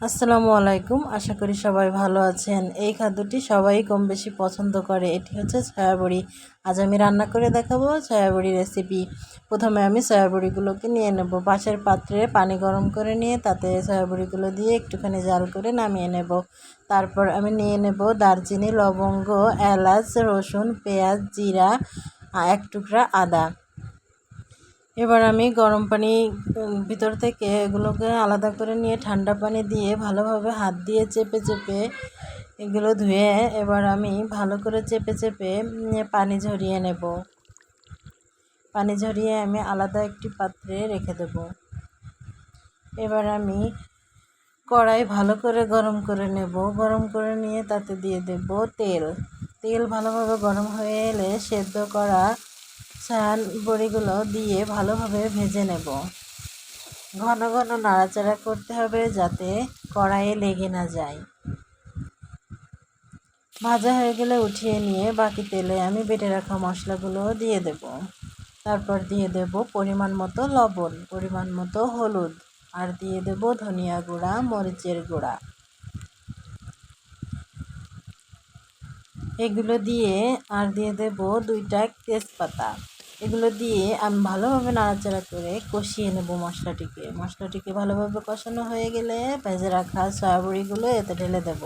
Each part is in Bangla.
আসসালামু আলাইকুম। আশা করি সবাই ভালো আছেন। এই খাদ্যটি সবাই কম বেশি পছন্দ করে। এটি হচ্ছে সয়াবড়ি। আজ আমি রান্না করে দেখাবো সয়াবড়ি রেসিপি। প্রথমে আমি সয়াবড়িগুলোকে নিয়ে নেব। পাশের পাত্রে পানি গরম করে নিয়ে তাতে সয়াবড়িগুলো দিয়ে একটুখানি জাল করে নামিয়ে নেব। তারপর আমি নিয়ে নেব দারচিনি, লবঙ্গ, এলাচ, রসুন, পেঁয়াজ, জিরা, এক টুকরা আদা। এবার আমি গরম পানি ভিতর থেকে এগুলোকে আলাদা করে নিয়ে ঠান্ডা পানি দিয়ে ভালোভাবে হাত দিয়ে চেপে চেপে এগুলো ধুয়ে এবার আমি ভালো করে চেপে চেপে পানি ঝরিয়ে নেব। পানি ঝরিয়ে আমি আলাদা একটি পাত্রে রেখে দেব। এবার আমি কড়াই ভালো করে গরম করে নেব। গরম করে নিয়ে তাতে দিয়ে দেব তেল ভালোভাবে গরম হয়ে এলে সেদ্ধ করা বড়িগুলো দিয়ে ভালোভাবে ভেজে নেব। ঘন ঘন নাড়াচাড়া করতে হবে যাতে কড়াইয়ে লেগে না যায়। ভাজা হয়ে গেলে উঠিয়ে নিয়ে বাকি তেলে আমি বেটে রাখা মশলাগুলো দিয়ে দেব। তারপর দিয়ে দেব পরিমাণ মতো লবণ, পরিমাণ মতো হলুদ, আর দিয়ে দেব ধনিয়া গুঁড়া, মরিচের গুঁড়া। এগুলো দিয়ে আর দিয়ে দেব 2টা তেজপাতা। এগুলো দিয়ে আমি ভালোভাবে নাড়াচাড়া করে কষিয়ে নেব মশলাটিকে ভালোভাবে কষানো হয়ে গেলে ভেজে রাখা সয়াবড়িগুলো এতে ঢেলে দেব।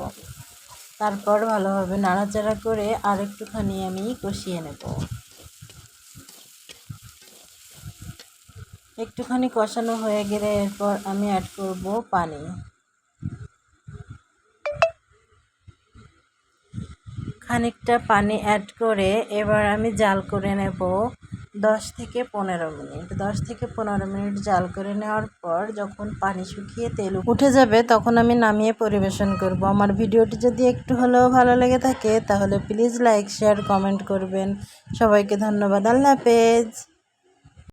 তারপর ভালোভাবে নাড়াচাড়া করে আর একটুখানি আমি কষিয়ে নেব। একটুখানি কষানো হয়ে গেলে এরপর আমি অ্যাড করব পানি। খানিকটা পানি অ্যাড করে এবার আমি জাল করে নেব 10 থেকে 15 মিনিট। 10 থেকে 15 মিনিট জাল করে নেওয়ার পর যখন পানি শুকিয়ে তেল উঠে যাবে তখন আমি নামিয়ে পরিবেশন করব। আমার ভিডিওটি যদি একটু হলেও ভালো লেগে থাকে তাহলে প্লিজ লাইক, শেয়ার, কমেন্ট করবেন। সবাইকে ধন্যবাদ। আল্লাহ হাফেজ।